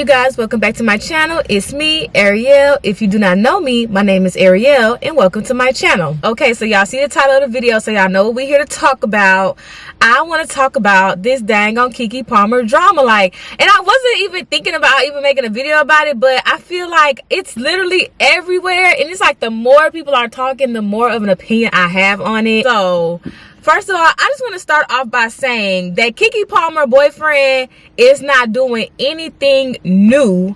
you guys, welcome back to my channel. It's me, Ariel. If you do not know me, my name is Ariel and welcome to my channel. Okay, so y'all see the title of the video, so y'all know what we're here to talk about. I want to talk about this dang on Keke Palmer drama, and I wasn't even thinking about even making a video about it, but I feel like it's literally everywhere, and it's like the more people are talking, the more of an opinion I have on it. So first of all, I just want to start off by saying that Keke Palmer boyfriend is not doing anything new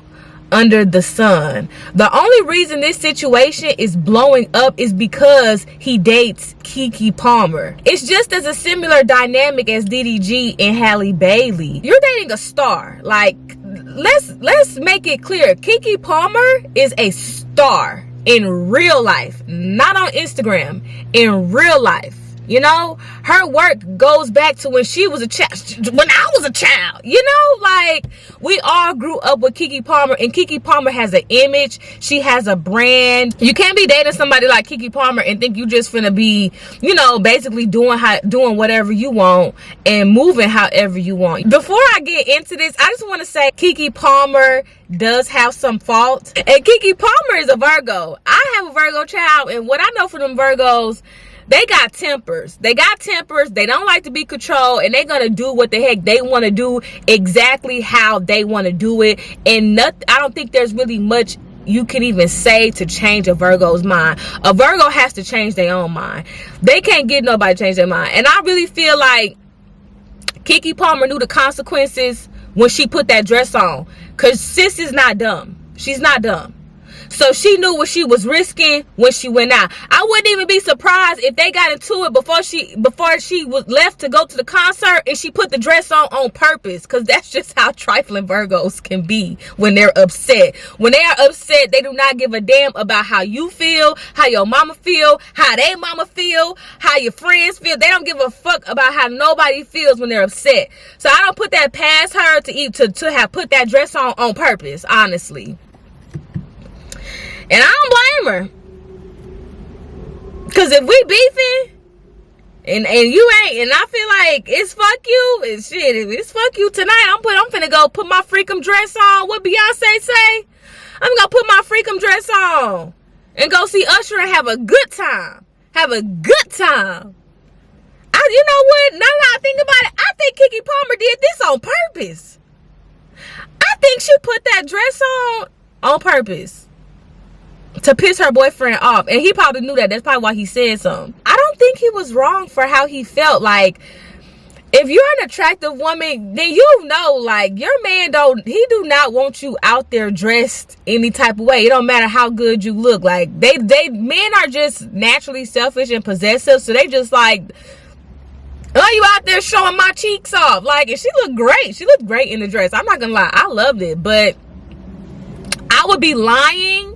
under the sun. The only reason this situation is blowing up is because he dates Keke Palmer. It's just as a similar dynamic as DDG and Halle Bailey. You're dating a star. Let's make it clear. Keke Palmer is a star in real life, not on Instagram, in real life. You know, her work goes back to when she was a child, when I was a child. You know, we all grew up with Keke Palmer, and Keke Palmer has an image. She has a brand. You can't be dating somebody like Keke Palmer and think you just finna be, you know, basically doing whatever you want and moving however you want. Before I get into this, I just want to say Keke Palmer does have some faults, and Keke Palmer is a Virgo. I have a Virgo child, and what I know from them Virgos, they got tempers. They don't like to be controlled, and they're gonna do what the heck they want to do exactly how they want to do it. And I don't think there's really much you can even say to change a Virgo's mind. A Virgo has to change their own mind. They can't get nobody to change their mind. And I really feel like Keke Palmer knew the consequences when she put that dress on, because sis is not dumb. She's not dumb. So she knew what she was risking when she went out. I wouldn't even be surprised if they got into it before she was left to go to the concert and she put the dress on purpose, because that's just how trifling Virgos can be when they're upset. When they are upset, they do not give a damn about how you feel, how your mama feel, how they mama feel, how your friends feel. They don't give a fuck about how nobody feels when they're upset. So I don't put that past her to have put that dress on purpose, honestly. And I don't blame her, because if we beefing and you ain't, and I feel like it's fuck you, it's fuck you tonight. I'm finna go put my freakum dress on. What Beyonce say? I'm gonna put my freakum dress on and go see Usher and have a good time. You know what? Now that I think about it, I think Keke Palmer did this on purpose. I think she put that dress on purpose to piss her boyfriend off, and he probably knew that. That's probably why he said something. I don't think he was wrong for how he felt. If you're an attractive woman, then you know, your man do not want you out there dressed any type of way. It don't matter how good you look. Men are just naturally selfish and possessive, so they just oh, you out there showing my cheeks off. And she looked great. She looked great in the dress. I'm not gonna lie, I loved it, but I would be lying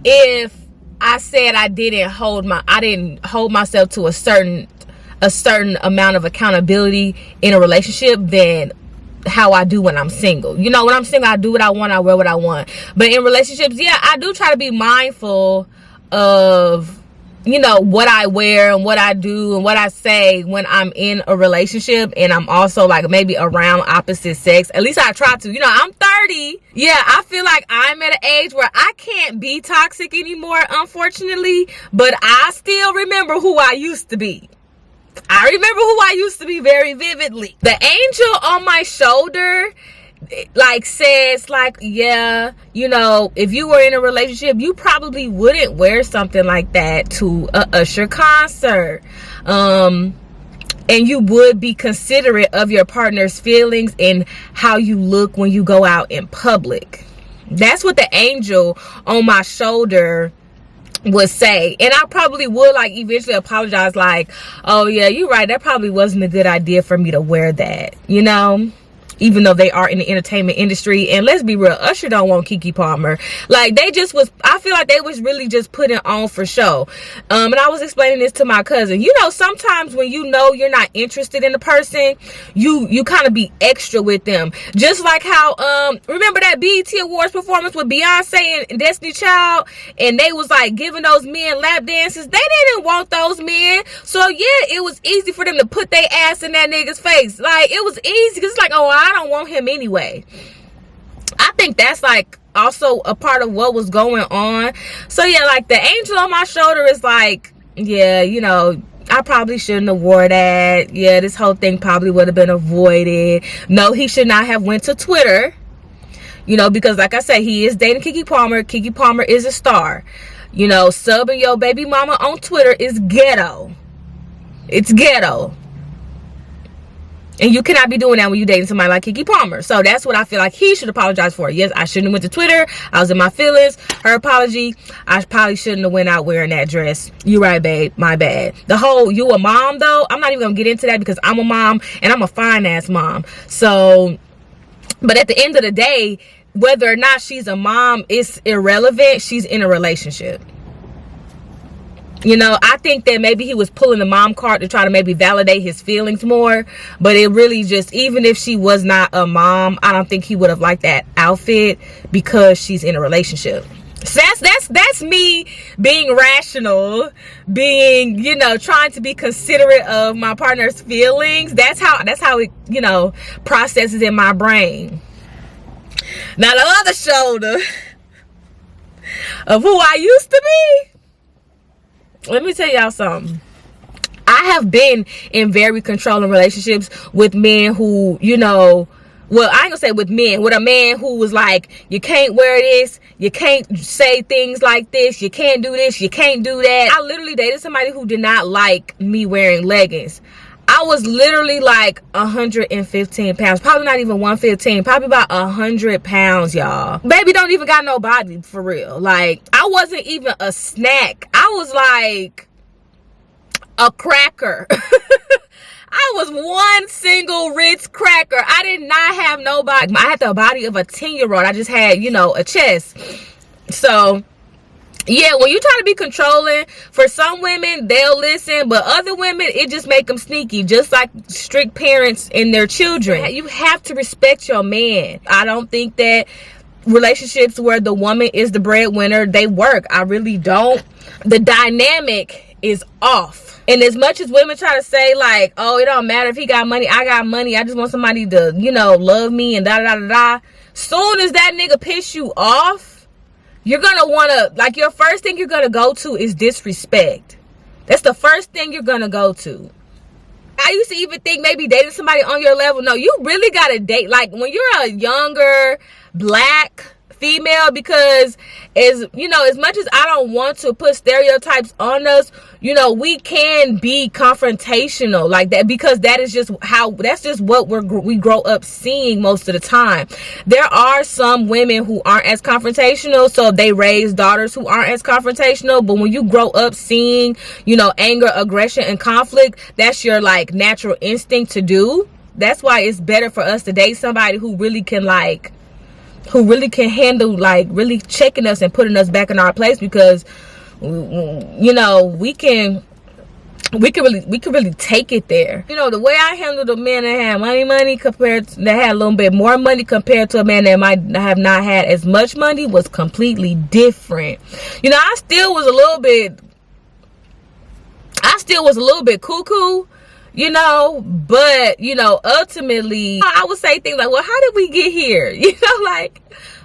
if I said I didn't hold myself to a certain amount of accountability in a relationship than how I do when I'm single. You know, when I'm single, I do what I want, I wear what I want. But in relationships, yeah, I do try to be mindful of, you know, what I wear and what I do and what I say when I'm in a relationship, and I'm also maybe around opposite sex. At least I try to. You know, I'm 30. Yeah, I feel like I'm at an age where I can't be toxic anymore, unfortunately, but I still remember who I used to be. I remember who I used to be very vividly. The angel on my shoulder says yeah, you know, if you were in a relationship, you probably wouldn't wear something like that to a Usher concert, and you would be considerate of your partner's feelings and how you look when you go out in public. That's what the angel on my shoulder would say. And I probably would eventually apologize, oh yeah, you're right, that probably wasn't a good idea for me to wear that, you know, even though they are in the entertainment industry. And let's be real, Usher don't want Keke Palmer. I feel like they was really just putting on for show. And I was explaining this to my cousin. You know, sometimes when you know you're not interested in a person, you kind of be extra with them. Just like how, remember that BET Awards performance with Beyonce and Destiny Child, and they was giving those men lap dances. They didn't want those men. So yeah, it was easy for them to put their ass in that nigga's face. It was easy, because it's oh, I don't want him anyway. I think that's like also a part of what was going on. So yeah, like the angel on my shoulder is like, yeah, you know, I probably shouldn't have wore that. Yeah, this whole thing probably would have been avoided. No, he should not have went to Twitter, you know, because like I said, he is dating Keke Palmer. Keke Palmer is a star. You know, subbing your baby mama on Twitter is ghetto. It's ghetto. And you cannot be doing that when you're dating somebody like Keke Palmer. So that's what I feel like he should apologize for. Yes, I shouldn't have went to Twitter. I was in my feelings. Her apology. I probably shouldn't have went out wearing that dress. You right, babe. My bad. The whole you a mom though, I'm not even gonna get into that because I'm a mom and I'm a fine ass mom. So, but at the end of the day, whether or not she's a mom is irrelevant. She's in a relationship. You know, I think that maybe he was pulling the mom card to try to maybe validate his feelings more. But it really just, even if she was not a mom, I don't think he would have liked that outfit because she's in a relationship. So that's me being rational, being, you know, trying to be considerate of my partner's feelings. That's how it, you know, processes in my brain. Now the other shoulder of who I used to be. Let me tell y'all something. I have been in very controlling relationships with men who, you know, well, I ain't gonna say with men, with a man who was like, you can't wear this, you can't say things like this, you can't do this, you can't do that. I literally dated somebody who did not like me wearing leggings. I was literally like 115 pounds, probably not even 115, probably about 100 pounds, y'all. Baby don't even got no body for real. Like, I wasn't even a snack. I was like a cracker. I was one single Ritz cracker. I did not have no body. I had the body of a 10-year-old. I just had, you know, a chest. So yeah, when you try to be controlling, for some women, they'll listen, but other women, it just make them sneaky, just like strict parents and their children. You have to respect your man. I don't think that relationships where the woman is the breadwinner, they work. I really don't. The dynamic is off. And as much as women try to say like, oh, it don't matter if he got money, I got money, I just want somebody to, you know, love me and da-da-da-da-da. Soon as that nigga piss you off, you're gonna wanna, like, your first thing you're gonna go to is disrespect. That's the first thing you're gonna go to. I used to even think maybe dating somebody on your level. No, you really gotta date, like, when you're a younger black female, because as you know, as much as I don't want to put stereotypes on us, you know, we can be confrontational like that, because that is just how, that's just what we grow up seeing most of the time. There are some women who aren't as confrontational, so they raise daughters who aren't as confrontational. But when you grow up seeing, you know, anger, aggression, and conflict, that's your like natural instinct to do. That's why it's better for us to date somebody who really can like, who really can handle like really checking us and putting us back in our place, because you know, we can really take it there. You know, the way I handled a man that had money compared to that had a little bit more money compared to a man that might have not had as much money was completely different. You know, I still was a little bit cuckoo, you know, but you know, ultimately I would say things like, well, how did we get here? You know, like,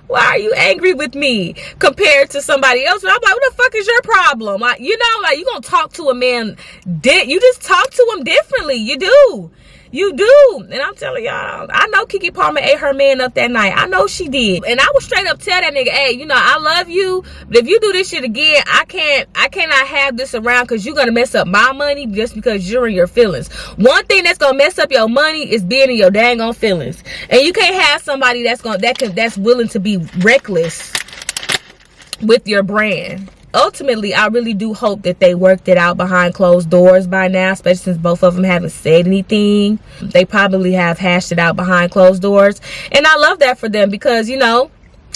why are you angry with me compared to somebody else? And I'm like, what the fuck is your problem? Like, you know, like, you gonna talk to a man, you just talk to him differently. You do. And I'm telling y'all, I know Keke Palmer ate her man up that night. I know she did. And I would straight up tell that nigga, hey, you know, I love you, but if you do this shit again, I cannot have this around, because you're gonna mess up my money just because you're in your feelings. One thing that's gonna mess up your money is being in your dang on feelings. And you can't have somebody that's willing to be reckless with your brand. Ultimately, I really do hope that they worked it out behind closed doors by now, especially since both of them haven't said anything. They probably have hashed it out behind closed doors. And I love that for them, because, you know,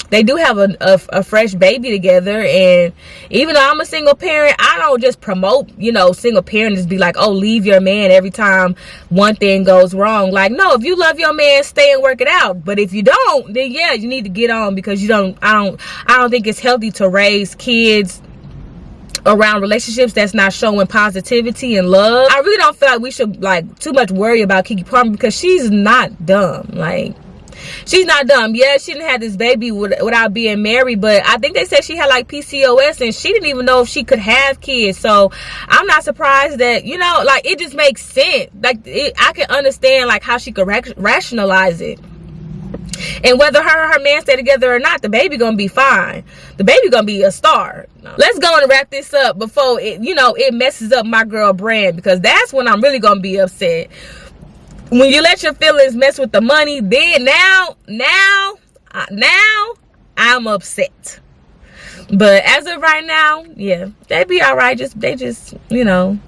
they do have a fresh baby together. And even though I'm a single parent, I don't just promote, you know, single parent, just be like, oh, leave your man every time one thing goes wrong. Like, no, if you love your man, stay and work it out. But if you don't, then yeah, you need to get on, because I don't think it's healthy to raise kids around relationships that's not showing positivity and love. I really don't feel like we should like too much worry about Keke Palmer, because she's not dumb. Like, she's not dumb. Yeah, she didn't have this baby without being married, but I think they said she had like PCOS and she didn't even know if she could have kids. So I'm not surprised that, you know, like, it just makes sense. Like, I can understand like how she could rationalize it. And whether her and her man stay together or not, the baby gonna be fine. The baby gonna be a star. Let's go and wrap this up before it, you know, it messes up my girl brand, because that's when I'm really gonna be upset. When you let your feelings mess with the money, then now I'm upset. But as of right now, yeah, they be all right. They just, you know,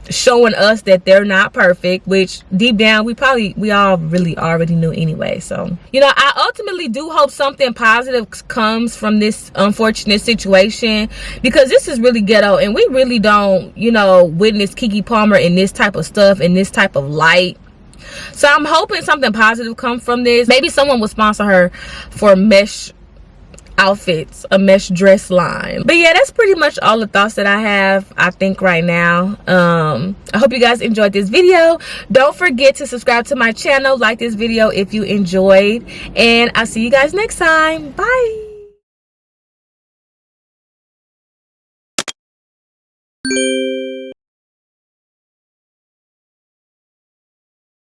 showing us that they're not perfect, which deep down we all really already knew anyway. So, you know, I ultimately do hope something positive comes from this unfortunate situation, because this is really ghetto and we really don't, you know, witness Keke Palmer in this type of stuff, in this type of light. So I'm hoping something positive comes from this. Maybe someone will sponsor her for mesh outfits, a mesh dress line. But yeah, that's pretty much all the thoughts that I have, I think, right now. I hope you guys enjoyed this video. Don't forget to subscribe to my channel, like this video if you enjoyed, and I'll see you guys next time. Bye.